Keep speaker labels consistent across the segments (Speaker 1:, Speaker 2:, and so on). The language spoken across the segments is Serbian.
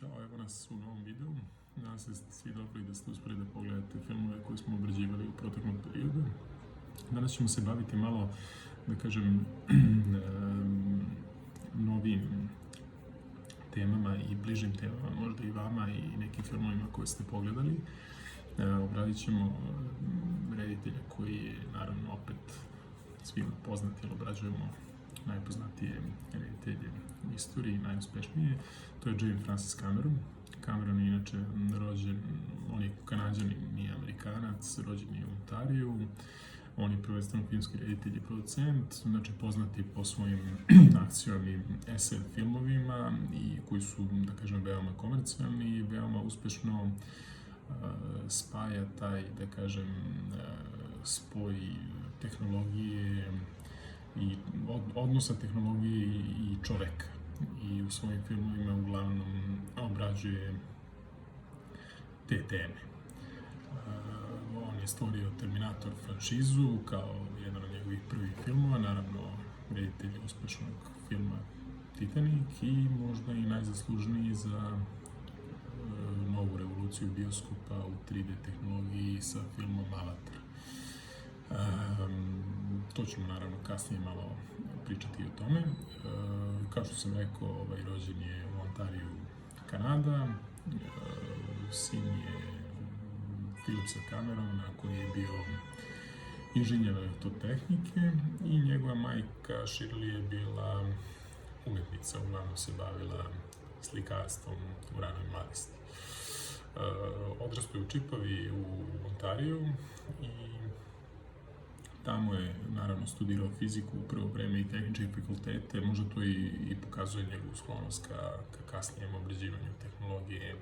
Speaker 1: Ćao, evo nas u novom videu. Nadam se da ste svi dobro i da ste uspeli da pogledate filmove koje smo obrađivali u proteklom periodu. Danas ćemo se baviti malo, da kažem, novim temama i bližim temama, možda i vama i nekim filmovima koje ste pogledali. Obradit ćemo reditelja koji je, naravno, opet svima poznat, jer obrađujemo najpoznatije reditelje u istoriji, najuspešnije. To je James Francis Cameron. Cameron je inače rođen, on je Kanađanin, nije Amerikanac, rođen je u Ontariju. On je prvenstveno filmski reditelj i producent, znači poznati po svojim akcijnim SF filmovima i koji su, da kažem, veoma komercijalni i veoma uspešno spaja taj, da kažem, spoj tehnologije i odnosa tehnologije i čoveka. I u svojim filmovima uglavnom obrađuje te teme. On je stvorio Terminator franšizu kao jedan od njegovih prvih filmova, naravno reditelj uspešnog filma Titanic i možda i najzaslužniji za novu revoluciju bioskopa u 3D tehnologiji sa filmom Avatar. To ćemo naravno kasnije malo pričati o tome. Kao što sam rekao, rođen je u Ontariju, Kanada. Sin je Philipsa Camerona, koji je bio inženjer elektrotehnike, i njegova majka Shirley je bila umetnica, uglavnom se bavila slikarstvom u ranoj mladosti. Odrastao je u Čipavi u Ontariju i tamo je, naravno, studirao fiziku u prvo vreme i tehničke fakultete, možda to i pokazuje njegovu sklonost ka kasnijem obrađivanju tehnologije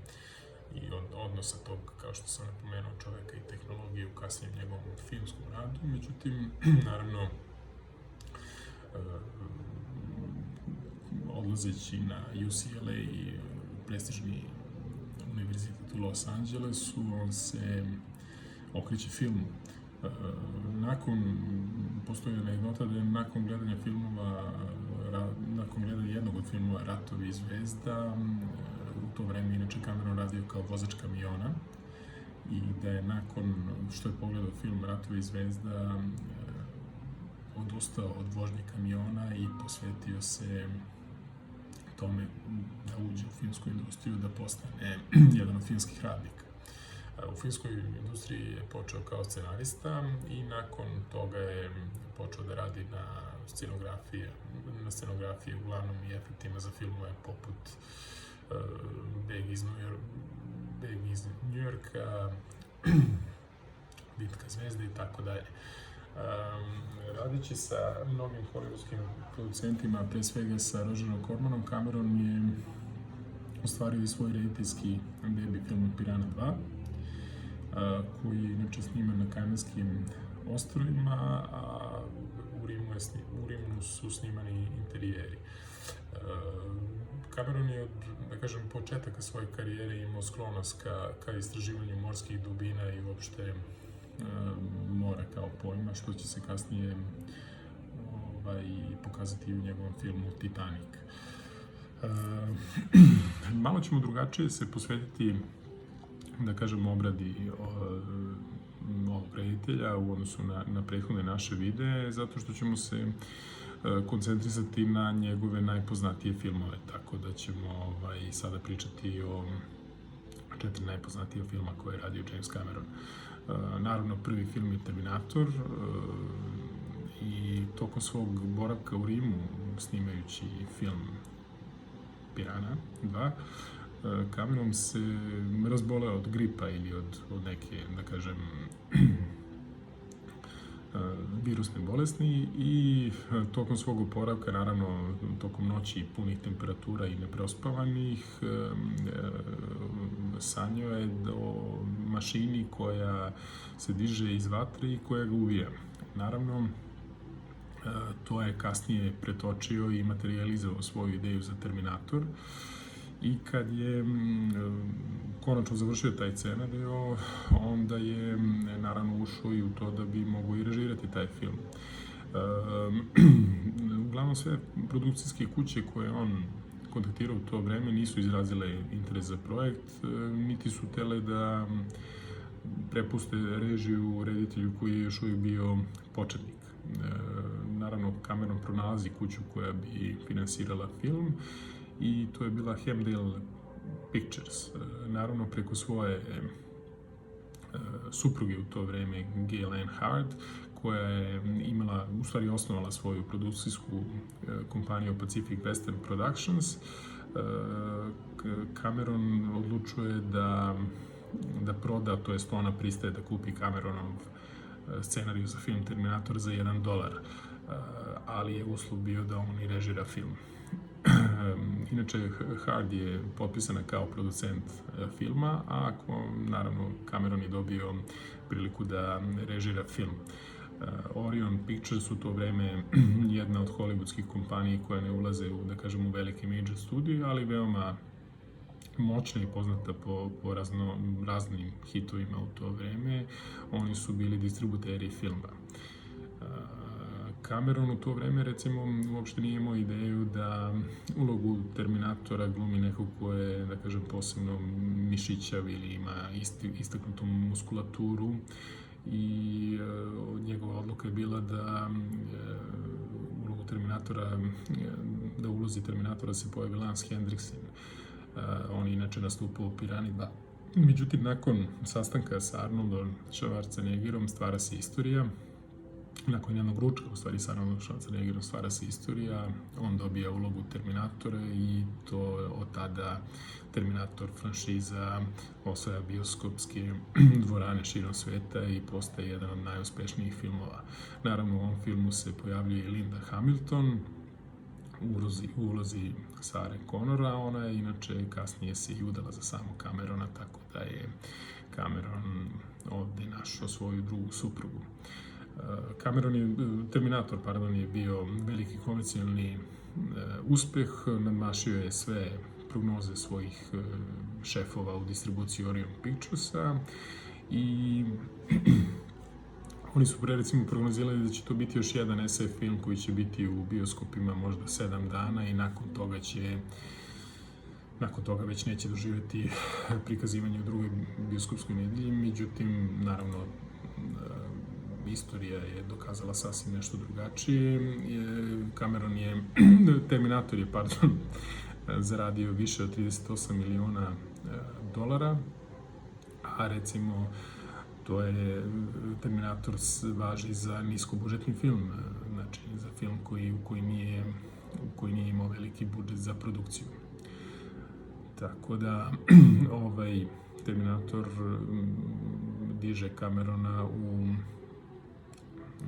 Speaker 1: i odnosa tog, kao što sam napomenuo, čoveka i tehnologije u kasnijem njegovom filmskom radu. Međutim, naravno, odlazeći na UCLA i prestižni univerzitet u Los Angelesu, on se okreće filmu. Postoji anegdota da je nakon gledanja jednog od filmova Ratovi i zvezda, u to vreme inače Cameron radio kao vozač kamiona, i da je nakon što je pogledao film Ratovi i zvezda odustao od vožnje kamiona i posvetio se tome da uđe u filmsku industriju, da postane jedan od filmskih radnika. U filmskoj industriji je počeo kao scenarista i nakon toga je počeo da radi na scenografiji, uglavnom i efektima za filmove poput Beg iz Njujorka, Bitka zvezde i tako dalje. Radeći sa mnogim hollywoodskim producentima, pre svega sa Rogerom Cormanom, Cameron je ostvario i svoj rediteljski debi film Pirana 2, koji je inače sniman na Kajmanskim ostrvima, a u Rimu su snimani interijeri. Cameron je od, da kažem, početaka svoje karijere imao sklonost ka istraživanju morskih dubina i uopšte mora kao pojma, što će se kasnije pokazati u njegovom filmu Titanic. Malo ćemo drugačije se posvetiti, da kažem, obradi ovog reditelja u odnosu na prethodne naše videe, zato što ćemo se koncentrisati na njegove najpoznatije filmove, tako da ćemo sada pričati o 4 najpoznatije filma koje je radio James Cameron. Naravno, prvi film je Terminator i tokom svog boravka u Rimu, snimajući film Pirana 2, Cameron se razboleo od gripa ili od neke, da kažem, virusne bolesti, i tokom svog oporavka, naravno tokom noći punih temperatura i neprospavanih, sanjao je o mašini koja se diže iz vatre i koja ga uvija. Naravno, to je kasnije pretočio i materializovao svoju ideju za Terminator, i kad je konačno završio taj scenario, onda je naravno ušao i u to da bi mogao i režirati taj film. Uglavnom sve produkcijske kuće koje on kontaktirao u to vreme nisu izrazile interes za projekt, niti su htele da prepuste režiju reditelju koji je još uvijek bio početnik. Naravno, Cameron pronalazi kuću koja bi finansirala film i to je bila Hemdale Pictures. Naravno, preko svoje supruge u to vreme, Gail Ann Hard, koja je imala, u stvari osnovala svoju produkcijsku kompaniju Pacific Western Productions. Cameron odlučuje da proda, to jest ona pristaje da kupi Cameronov scenariju za film Terminator za $1, ali je uslov bio da on i režira film. Inače, Hard je potpisana kao producent filma, a naravno Cameron je dobio priliku da režira film. Orion Pictures u to vreme jedna od hollywoodskih kompanija koja ne ulaze u, da kažem, u velike major studije, ali veoma moćna i poznata po raznim hitovima u to vreme. Oni su bili distributeri filma. Cameron u to vreme, recimo, uopšte nije imao ideju da ulogu Terminatora glumi nekog ko je, da kažem, posebno mišićav ili ima istaknutu muskulaturu, i njegova odluka je bila da u ulozi Terminatora se pojavi Lance Henriksen. On je inače nastupao u Pirani 2. Međutim, nakon sastanka sa Arnoldom Schwarzeneggerom stvara se istorija. Nakon jednog ručka, u stvari, sa Arnoldom Schwarzeneggerom stvara se istorija. On dobija ulogu Terminatora i to od tada Terminator franšiza osvaja bioskopske dvorane širom sveta i postaje jedan od najuspešnijih filmova. Naravno, u ovom filmu se pojavljuje i Linda Hamilton u ulozi Sarah Connora. Ona je inače kasnije se i udala za samog Camerona, tako da je Cameron ovde našao svoju drugu suprugu. Terminator je bio veliki komercijalni uspeh, nadmašio je sve prognoze svojih šefova u distribuciji Orion Picturesa i oni su recimo prognozirali da će to biti još jedan SF film koji će biti u bioskopima možda 7 dana i nakon toga već neće doživjeti prikazivanje u drugoj bioskopskoj nedelji. Međutim, naravno, istorija je dokazala sasvim nešto drugačije. Terminator je zaradio više od $38 miliona, a recimo Terminator važi za niskobudžetni film, znači za film koji nije imao veliki budžet za produkciju. Tako da Terminator diže Camerona u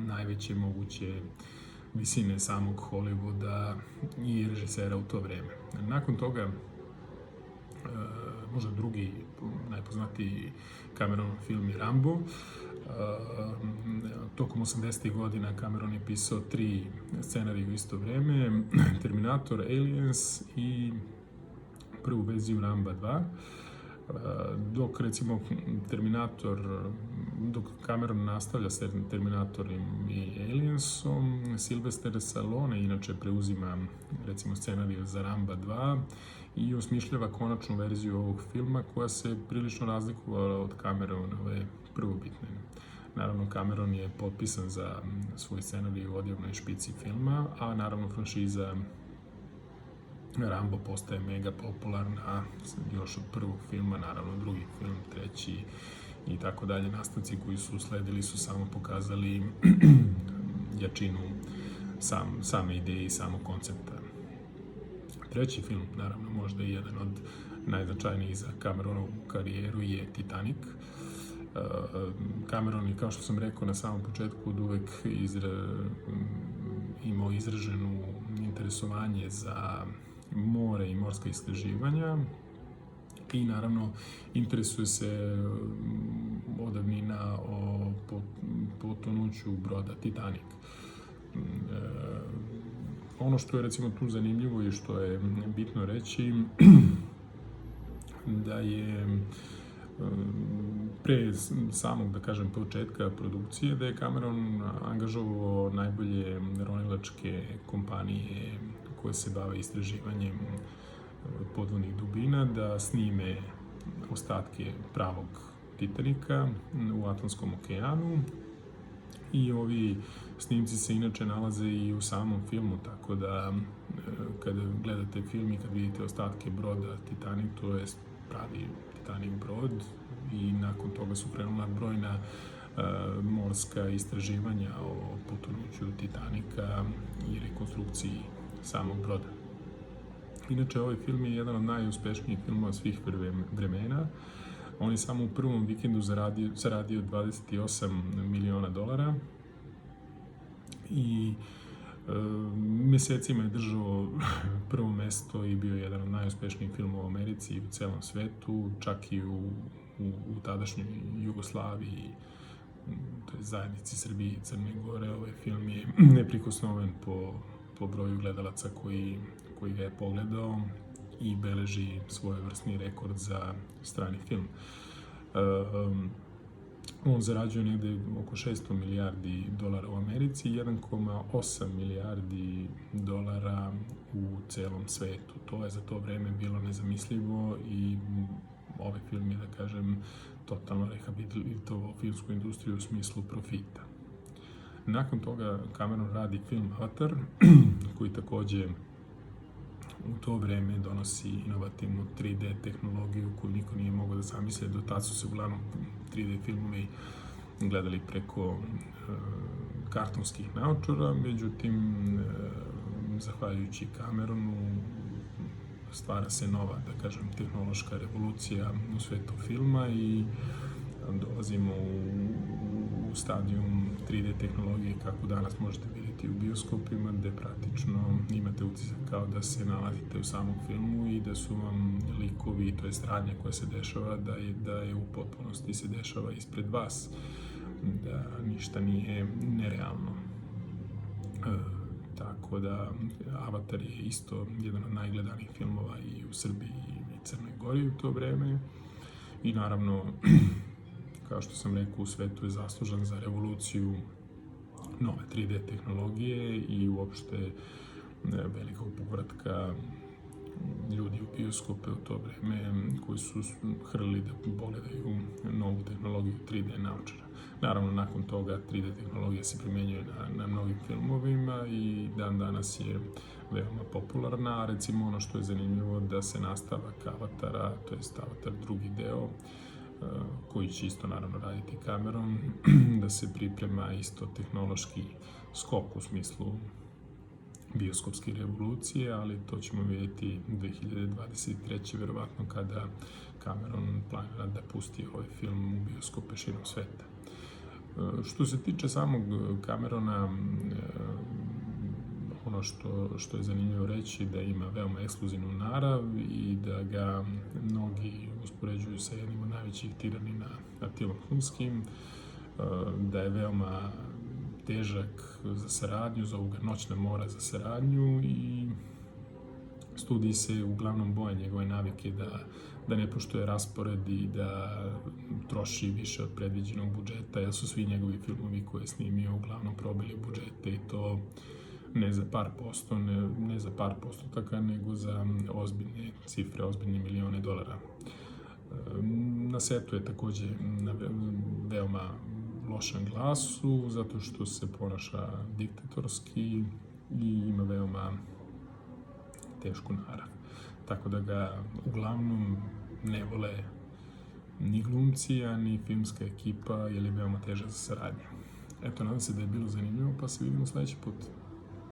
Speaker 1: najveće moguće visine samog Hollywooda i režisera u to vreme. Nakon toga, možda drugi najpoznatiji Cameronov film je Rambo. Tokom 80. godina Cameron je pisao 3 scenarije u isto vreme, Terminator, Aliens i prvu verziju Ramba 2. Dok, recimo, dok Cameron nastavlja s Terminatorom i Aliensom, Sylvester Stallone inače preuzima, recimo, scenariju za Ramba 2 i osmišljava konačnu verziju ovog filma koja se prilično razlikovala od Cameronove prvobitne. Naravno, Cameron je potpisan za svoj scenarij u odjavnoj špici filma, a naravno franšiza Rambo postaje mega popularna još od prvog filma, naravno drugi film, treći i tako dalje. Nastavci koji su usledili su samo pokazali jačinu same ideje i samog koncepta. Treći film, naravno možda i jedan od najznačajnijih za Cameronovu karijeru, je Titanic. Cameron je, kao što sam rekao na samom početku, od uvek imao izraženo interesovanje za more i morska istraživanja i naravno interesuje se odavnina o potonuću broda Titanic. Ono što je, recimo, tu zanimljivo i što je bitno reći da je pre samog, da kažem, početka produkcije, da je Cameron angažovao najbolje ronilačke kompanije koje se bave istraživanjem podvodnih dubina da snime ostatke pravog Titanika u Atlantskom okeanu. I ovi snimci se inače nalaze i u samom filmu, tako da kada gledate film i kad vidite ostatke broda Titanic, to je pravi Titanic brod, i nakon toga su krenula brojna morska istraživanja o potonuću Titanika i rekonstrukciji samog broda. Inače, ovaj film je jedan od najuspešnijih filmova svih vremena. On je samo u prvom vikendu zaradio $28 miliona i mesecima je držao prvo mesto i bio jedan od najuspešnijih filmova u Americi i u celom svetu, čak i u tadašnjoj Jugoslaviji, to je zajednici Srbije i Crne Gore. Ovaj film je neprikosnoven po broju gledalaca koji ga je pogledao i beleži svojevrsni rekord za strani film. On zarađuje negde oko $600 milijardi u Americi i 1,8 milijardi dolara u celom svetu. To je za to vreme bilo nezamislivo i ovaj film je, da kažem, totalno rehabilitovao filmsku industriju u smislu profita. Nakon toga Cameron radi film Avatar, koji takođe u to vreme donosi inovativnu 3D tehnologiju koju niko nije mogao da zamisle. Do tad su se uglavnom 3D filmovi gledali preko kartonskih naočara, međutim, zahvaljujući Cameronu, stvara se nova, da kažem, tehnološka revolucija u svetu filma i dolazimo u stadijum 3D tehnologije kako danas možete vidjeti u bioskopima, gde praktično imate utisak kao da se nalazite u samom filmu i da su vam likovi, to je radnja koja se dešava, da je u potpunosti se dešava ispred vas, da ništa nije nerealno. Tako da Avatar je isto jedan od najgledanijih filmova i u Srbiji i Crnoj Gori u to vreme i naravno, kao što sam rekao, u svetu je zaslužan za revoluciju nove 3D tehnologije i uopšte velikog povratka ljudi u bioskope u to vreme koji su hrlili da pogledaju novu tehnologiju 3D naočara. Naravno, nakon toga 3D tehnologija se primenjuje na mnogim filmovima i dan danas je veoma popularna, a recimo ono što je zanimljivo da se nastavak Avatara, to je Avatar drugi deo, koji će isto naravno raditi Cameron, da se priprema isto tehnološki skok u smislu bioskopske revolucije, ali to ćemo vidjeti 2023. verovatno kada Cameron planira da pusti ovaj film u bioskope širom sveta. Što se tiče samog Camerona, ono što je zanimljivo reći da ima veoma ekskluzivnu narav i da ga mnogi uspoređuju sa jednim od najvećih tiranina Atilom Hunskim, da je veoma težak za saradnju, zovu ga Noćna mora za saradnju i studiji se uglavnom boje njegove navike da ne poštuje raspored i da troši više od predviđenog budžeta, jer su svi njegovi filmovi koje je snimio uglavnom probili budžete i to ne za par posto, ne za par postotaka, nego za ozbiljne cifre, ozbiljne milione dolara. Na setu je takođe na veoma lošem glasu, zato što se ponaša diktatorski i ima veoma tešku narav. Tako da ga uglavnom ne vole ni glumci, a ni filmska ekipa, jer je veoma težak za saradnju. Eto, nadam se da je bilo zanimljivo, pa se vidimo sledeći put.